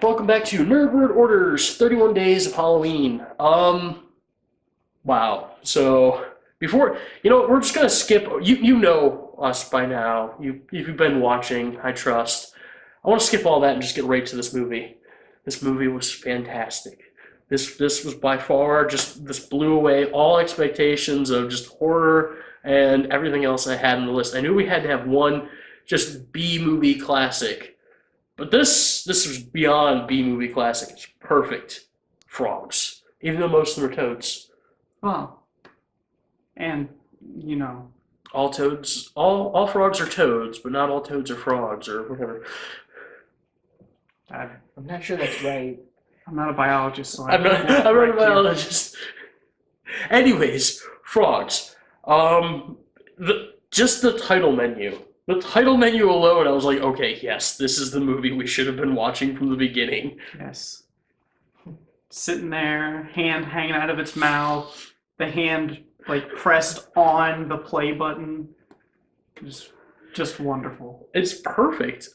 Welcome back to Nerd Word Orders 31 Days of Halloween. Wow. So, before, we're just gonna skip, you know us by now. If you've been watching, I trust. I want to skip all that and just get right to this movie. This movie was fantastic. This was by far just, this blew away all expectations of just horror and everything else I had on the list. I knew we had to have one just B movie classic. But this was beyond B movie classic. It's perfect. Frogs. Even though most of them are toads. Well, and you know, All toads all frogs are toads, but not all toads are frogs or whatever. I, I'm not sure that's right. I'm not a biologist, so I'm not won't I'm not a correct you. biologist. Anyways, frogs. Just the title menu. The title menu alone, I was like, okay, yes, this is the movie we should have been watching from the beginning. Yes, sitting there, hand hanging out of its mouth, the hand like pressed on the play button, just wonderful. It's perfect.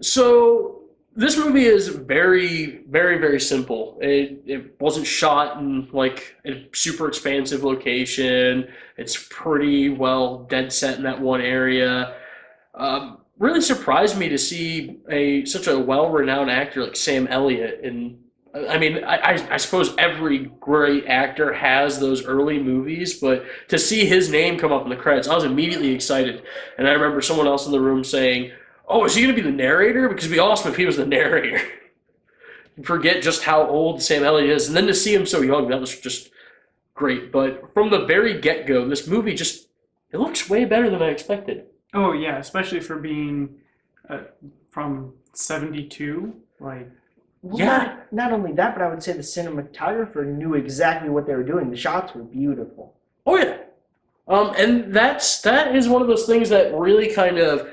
So this movie is very, very, very simple. It wasn't shot in like a super expansive location. It's pretty well dead set in that one area. Really surprised me to see such a well-renowned actor like Sam Elliott in. I mean, I suppose every great actor has those early movies, but to see his name come up in the credits, I was immediately excited. And I remember someone else in the room saying, "Oh, is he going to be the narrator? Because it'd be awesome if he was the narrator." You forget just how old Sam Elliott is, and then to see him so young, that was just great. But from the very get-go, this movie it looks way better than I expected. Oh yeah, especially for being from '72. Like, Well, Yeah. not only that, but I would say the cinematographer knew exactly what they were doing. The shots were beautiful. Oh yeah. And that is one of those things that really kind of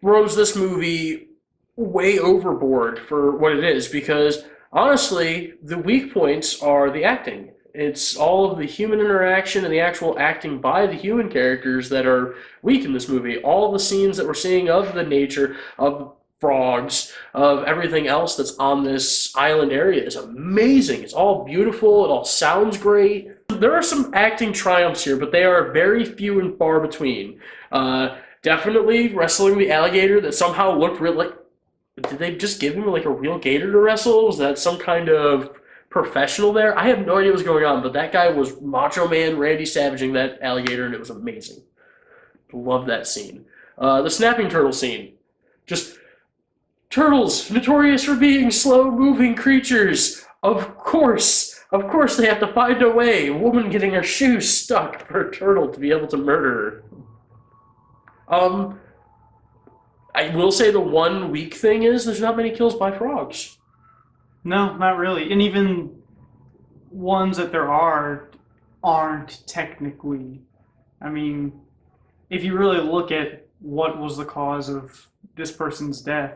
throws this movie way overboard for what it is because honestly, the weak points are the acting. It's all of the human interaction and the actual acting by the human characters that are weak in this movie. All the scenes that we're seeing of the nature of frogs, of everything else that's on this island area is amazing. It's all beautiful. It all sounds great. There are some acting triumphs here, but they are very few and far between. Definitely wrestling the alligator that somehow looked real. Like, did they just give him like a real gator to wrestle? Was that some kind of professional there? I have no idea what's going on, but that guy was Macho Man Randy Savaging that alligator, and it was amazing. Love that scene. The snapping turtle scene. Just turtles, notorious for being slow-moving creatures. Of course they have to find a way. A woman getting her shoe stuck for a turtle to be able to murder her. I will say the one weak thing is there's not many kills by frogs. no, not really. And even ones that there aren't technically. I mean, if you really look at what was the cause of this person's death,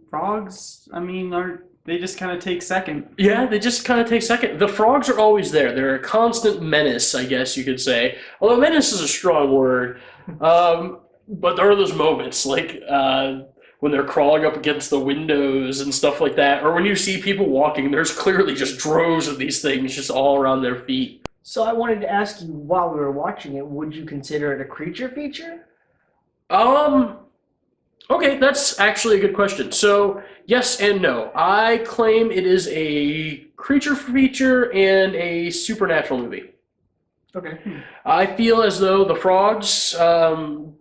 frogs, I mean, they just kind of take second. Yeah, they just kind of take second. The frogs are always there. They're a constant menace, I guess you could say. Although menace is a strong word. But there are those moments, like when they're crawling up against the windows and stuff like that, or when you see people walking, there's clearly just droves of these things just all around their feet. So I wanted to ask you while we were watching it, would you consider it a creature feature? Okay, that's actually a good question. So, yes and no. I claim it is a creature feature and a supernatural movie. Okay. I feel as though the frogs,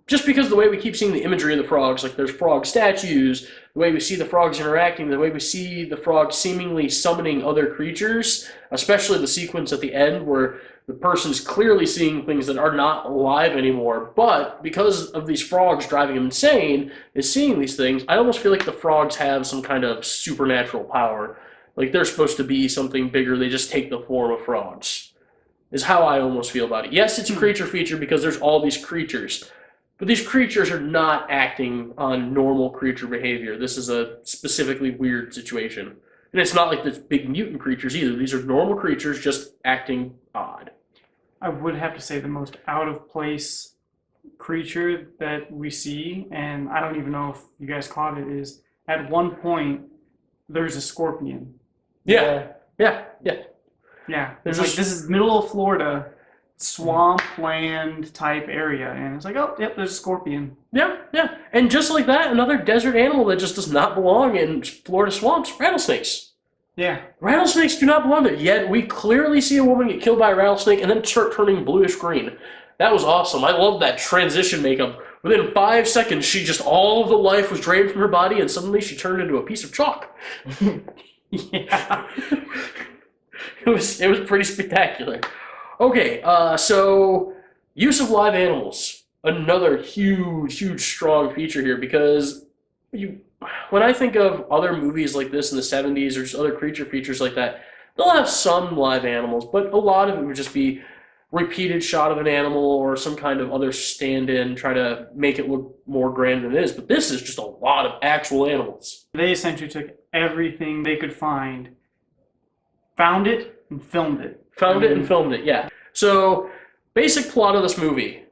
just because of the way we keep seeing the imagery of the frogs, like there's frog statues, the way we see the frogs interacting, the way we see the frogs seemingly summoning other creatures, especially the sequence at the end where the person's clearly seeing things that are not alive anymore, but because of these frogs driving him insane, is seeing these things, I almost feel like the frogs have some kind of supernatural power. Like they're supposed to be something bigger, they just take the form of frogs. Is how I almost feel about it. Yes, it's a creature feature because there's all these creatures, but these creatures are not acting on normal creature behavior. This is a specifically weird situation. And it's not like there's big mutant creatures either. These are normal creatures just acting odd. I would have to say the most out of place creature that we see, and I don't even know if you guys caught it, is at one point there's a scorpion. Yeah. Yeah. Yeah, There's it's like this- this is middle of Florida, swampland type area, and it's like, oh, yep, there's a scorpion. Yeah, yeah. And just like that, another desert animal that just does not belong in Florida swamps, rattlesnakes. Yeah, Rattlesnakes do not belong there, yet we clearly see a woman get killed by a rattlesnake and then start turning bluish green. That was awesome. I love that transition makeup. Within 5 seconds, all of the life was drained from her body, and suddenly she turned into a piece of chalk. yeah. It was pretty spectacular. Okay, so use of live animals, another huge strong feature here, because when I think of other movies like this in the 70s or just other creature features like that, they'll have some live animals, but a lot of it would just be repeated shot of an animal or some kind of other stand-in, try to make it look more grand than it is. But this is just a lot of actual animals. They essentially took everything they could find, found it, and filmed it. Found it and filmed it, yeah. So, basic plot of this movie.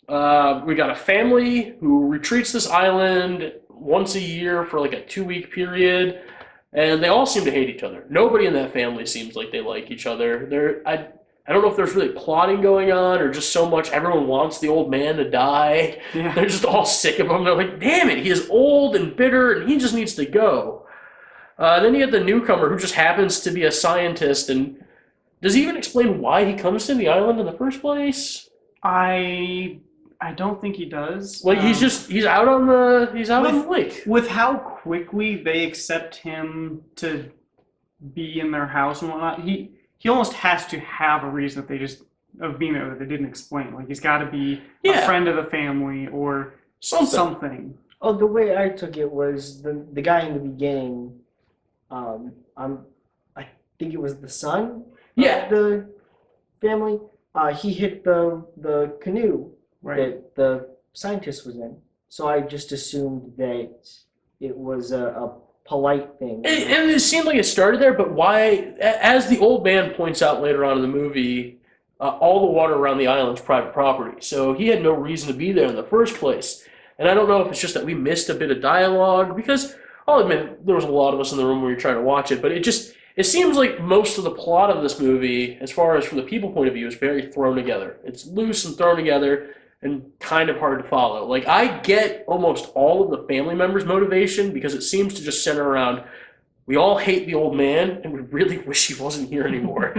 We got a family who retreats this island once a year for like a 2-week period, and they all seem to hate each other. Nobody in that family seems like they like each other. I don't know if there's really plotting going on or just so much everyone wants the old man to die. Yeah. They're just all sick of him. They're like, damn it, he is old and bitter and he just needs to go. Then you get the newcomer who just happens to be a scientist, and does he even explain why he comes to the island in the first place? I don't think he does. Like he's out on the lake. With how quickly they accept him to be in their house and whatnot, he almost has to have a reason that they just of being there that they didn't explain. Like he's got to be Yeah. a friend of the family or something. Oh, the way I took it was the guy in the beginning. I think it was the son. Yeah. Of the family. He hit the canoe Right. that the scientist was in. So I just assumed that it was a polite thing. And it seemed like it started there, but why? As the old man points out later on in the movie, all the water around the island is private property, so he had no reason to be there in the first place. And I don't know if it's just that we missed a bit of dialogue, because I'll admit there was a lot of us in the room when we were trying to watch it, but it seems like most of the plot of this movie, as far as from the people point of view, is very thrown together. It's loose and thrown together and kind of hard to follow. Like, I get almost all of the family members' motivation because it seems to just center around, we all hate the old man and we really wish he wasn't here anymore.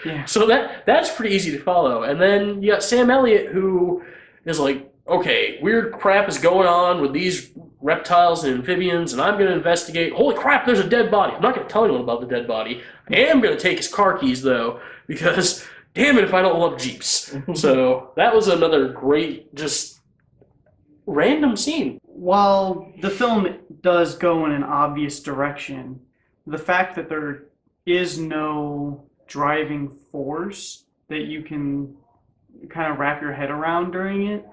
Yeah. So that's pretty easy to follow. And then you got Sam Elliott, who is like, okay, weird crap is going on with these reptiles and amphibians, and I'm going to investigate. Holy crap, there's a dead body. I'm not going to tell anyone about the dead body. I am going to take his car keys, though, because damn it if I don't love Jeeps. So that was another great, just random scene. While the film does go in an obvious direction, the fact that there is no driving force that you can kind of wrap your head around during it,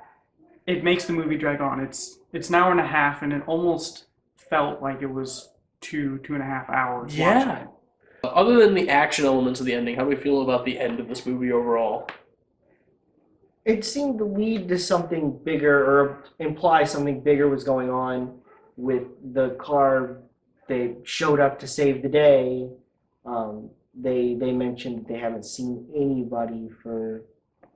it makes the movie drag on. It's an hour and a half, and it almost felt like it was 2.5 hours. Yeah. Watching it. Other than the action elements of the ending, how do we feel about the end of this movie overall? It seemed to lead to something bigger or imply something bigger was going on with the car. They showed up to save the day. They mentioned they haven't seen anybody for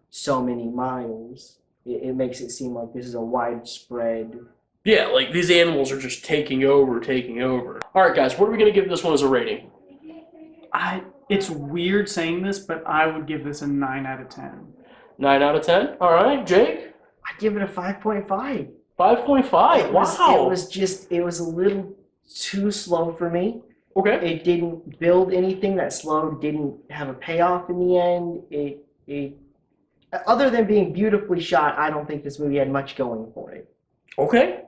so many miles. It makes it seem like this is a widespread. Yeah, like these animals are just taking over. All right, guys, what are we going to give this one as a rating? It's weird saying this, but I would give this a 9 out of 10. 9 out of 10? All right, Jake? I give it a 5.5. 5.5. Wow. It was a little too slow for me. Okay. It didn't build anything that slow, didn't have a payoff in the end. It other than being beautifully shot, I don't think this movie had much going for it. Okay.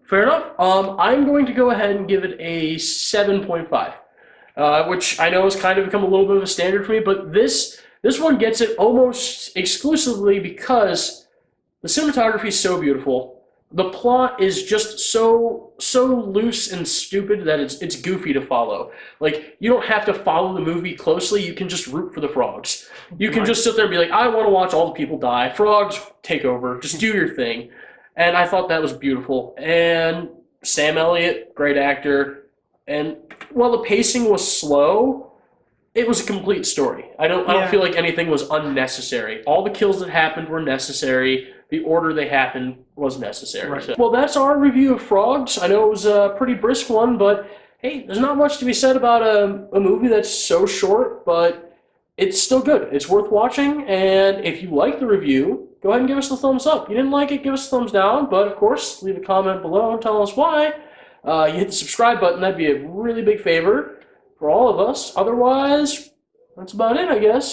Fair enough. I'm going to go ahead and give it a 7.5, which I know has kind of become a little bit of a standard for me, but this one gets it almost exclusively because the cinematography is so beautiful. The plot is just so loose and stupid that it's goofy to follow. Like, you don't have to follow the movie closely. You can just root for the frogs. You can just sit there and be like, I want to watch all the people die. Frogs, take over. Just do your thing. And I thought that was beautiful. And Sam Elliott, great actor, and while the pacing was slow, it was a complete story. I don't Yeah. feel like anything was unnecessary. All the kills that happened were necessary. The order they happened was necessary. Right. So, well, that's our review of Frogs. I know it was a pretty brisk one, but hey, there's not much to be said about a movie that's so short, but it's still good. It's worth watching, and if you like the review, go ahead and give us the thumbs up. You didn't like it, give us a thumbs down, but of course, leave a comment below and tell us why. You hit the subscribe button, that'd be a really big favor for all of us. Otherwise, that's about it, I guess.